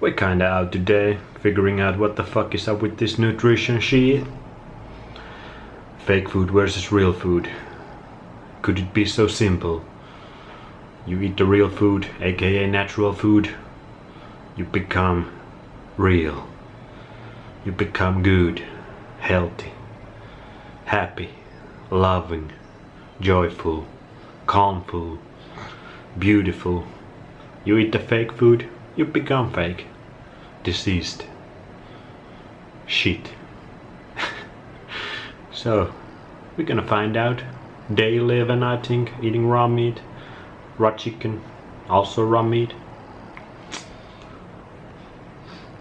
We're kinda out today, figuring out what the fuck is up with this nutrition shit. Fake food versus real food. Could it be so simple? You eat the real food, aka natural food, you become real. You become good, healthy, happy, loving, joyful, calmful, beautiful. You eat the fake food, you become fake, diseased, shit. So, we're gonna find out. Day 11, I think, eating raw meat, raw chicken, also raw meat.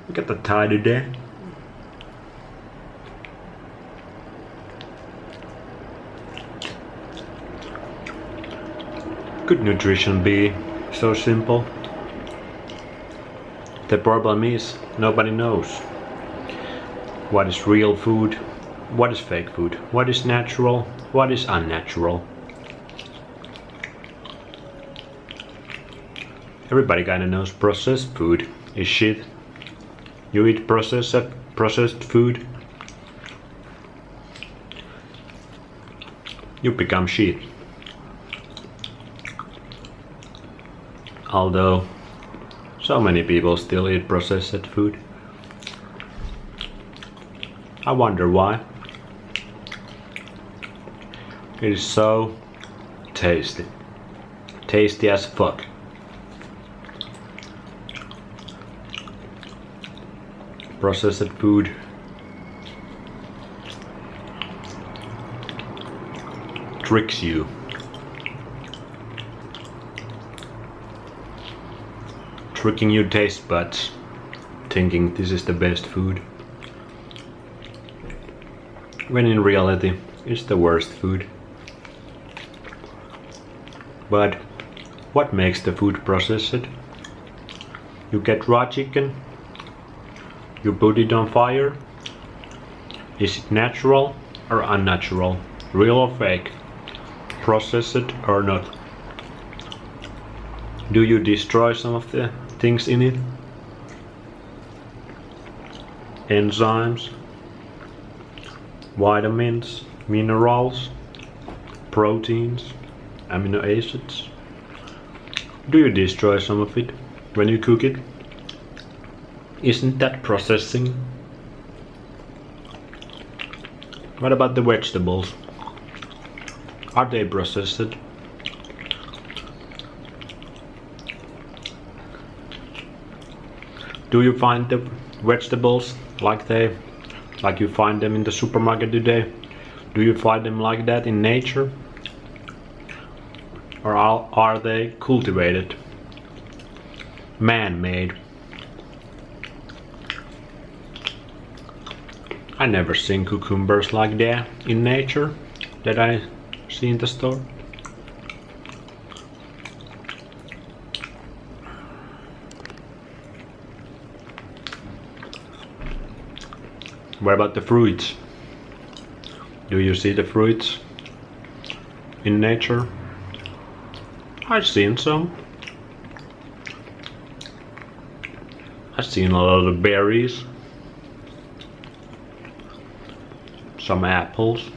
We got the tie today. Could nutrition be so simple? The problem is, nobody knows. What is real food? What is fake food? What is natural? What is unnatural? Everybody kinda knows processed food is shit. You eat processed food, you become shit. Although so many people still eat processed food. I wonder why. It is so tasty. Tasty as fuck. Processed food tricks you. Tricking your taste buds, thinking this is the best food, when in reality it's the worst food. But what makes the food processed? You get raw chicken, you put it on fire. Is it natural or unnatural? Real or fake? Processed or not? Do you destroy some of the things in it? Enzymes, vitamins, minerals, proteins, amino acids. Do you destroy some of it when you cook it? Isn't that processing? What about the vegetables? Are they processed? Do you find the vegetables like you find them in the supermarket today? Do you find them like that in nature? Or are they cultivated? Man-made? I never seen cucumbers like that in nature that I see in the store. What about the fruits? Do you see the fruits in nature? I've seen some. I've seen a lot of berries, some apples,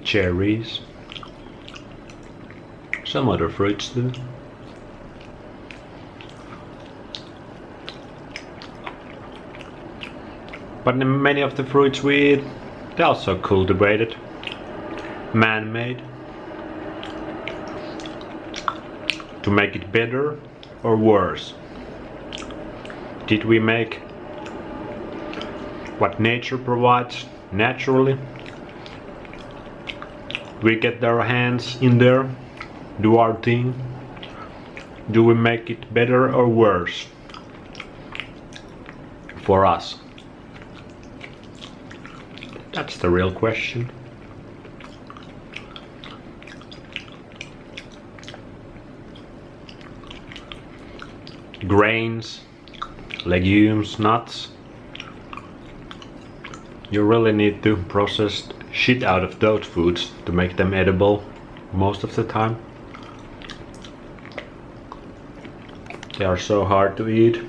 cherries, some other fruits too. But many of the fruits we eat, they're also cultivated, man-made. To make it better or worse? Did we make what nature provides naturally? We get our hands in there, do our thing. Do we make it better or worse for us? That's the real question. Grains, legumes, nuts. You really need to process shit out of those foods to make them edible most of the time. They are so hard to eat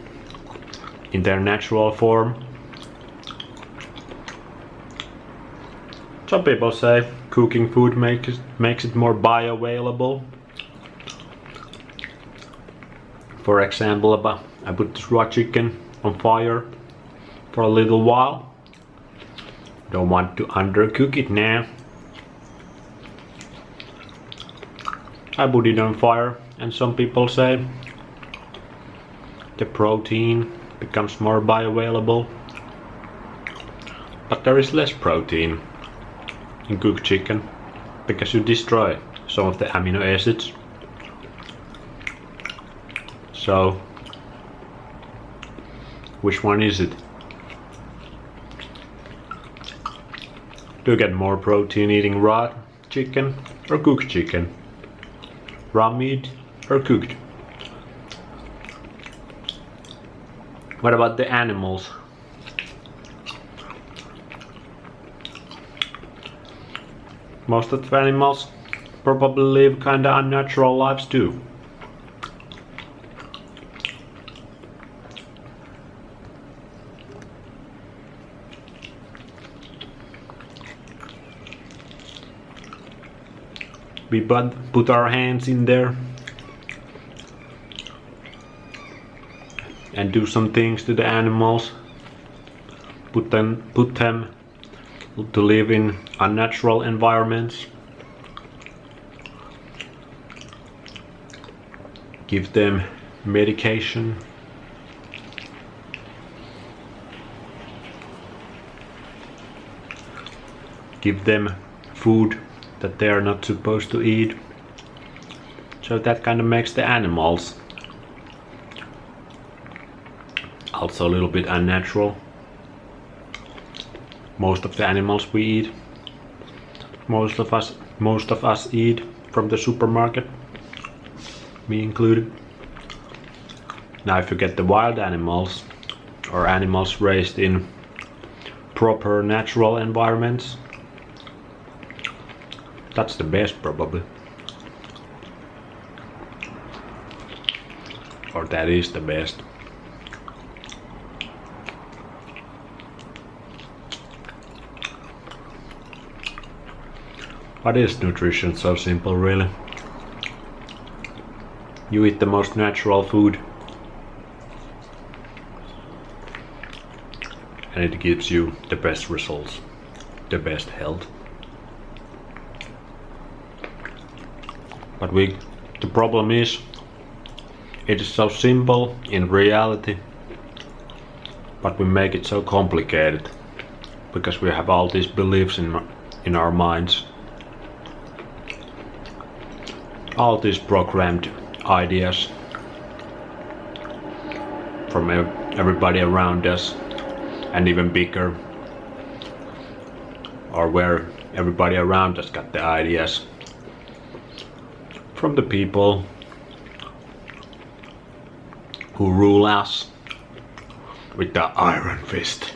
in their natural form. Some people say cooking food makes it more bioavailable. For example, I put this raw chicken on fire for a little while. Don't want to undercook it now. I put it on fire, and some people say the protein becomes more bioavailable. But there is less protein in cooked chicken because you destroy some of the amino acids. So, which one is it? Do you get more protein eating raw chicken or cooked chicken? Raw meat or cooked? What about the animals? Most of the animals probably live kinda unnatural lives too. We put our hands in there and do some things to the animals, put them to live in unnatural environments, give them medication, give them food that they are not supposed to eat. So that kind of makes the animals also a little bit unnatural. Most of the animals we eat, most of us eat from the supermarket, me included. Now if you get the wild animals or animals raised in proper natural environments, that's the best probably. Or that is the best. Why is nutrition so simple really? You eat the most natural food and it gives you the best results, the best health. But the problem is, it is so simple in reality, but we make it so complicated because we have all these beliefs in our minds, all these programmed ideas from everybody around us, and even bigger, or where everybody around us got the ideas from the people who rule us with the iron fist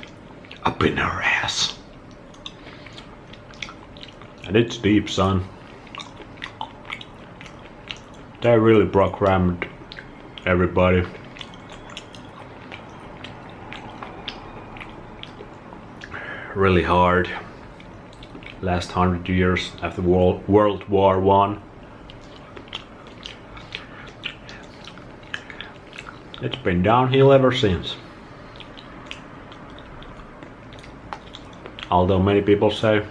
up in our ass. And it's deep, son. They really programmed everybody. Really hard. Last 100 years after World War I. It's been downhill ever since. Although many people say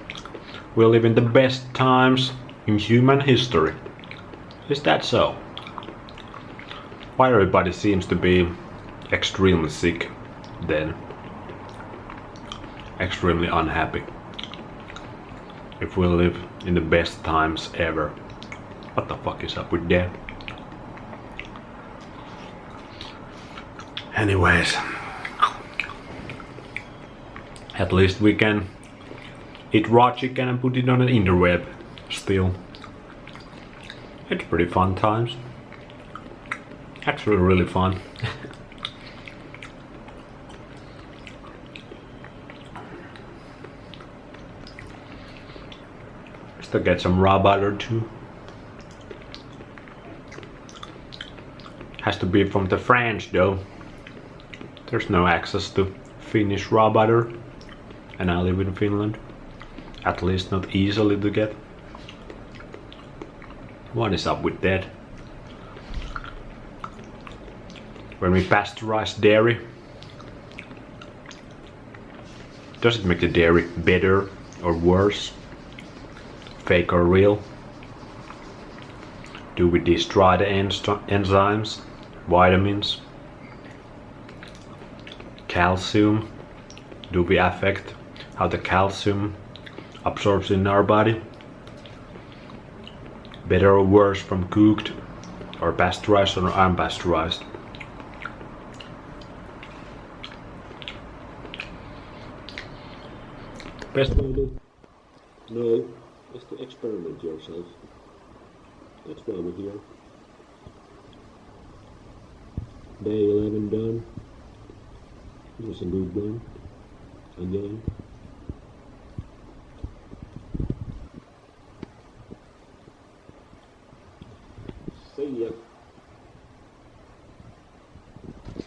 we live in the best times in human history. Is that so? Why everybody seems to be extremely sick then? Extremely unhappy. If we live in the best times ever. What the fuck is up with that? Anyways, at least we can eat raw chicken and put it on the interweb still. It's pretty fun times. Actually really fun. Still get some raw butter too. Has to be from the France though. There's no access to Finnish raw butter, and I live in Finland. At least not easily to get. What is up with that? When we pasteurize dairy, does it make the dairy better or worse? Fake or real? Do we destroy the enzymes, vitamins, calcium? Do we affect how the calcium absorbs in our body? Better or worse from cooked or pasteurized or unpasteurized? Best way to know is to experiment yourself. That's why we're here. Day 11 done. It was a good one. Again. See ya.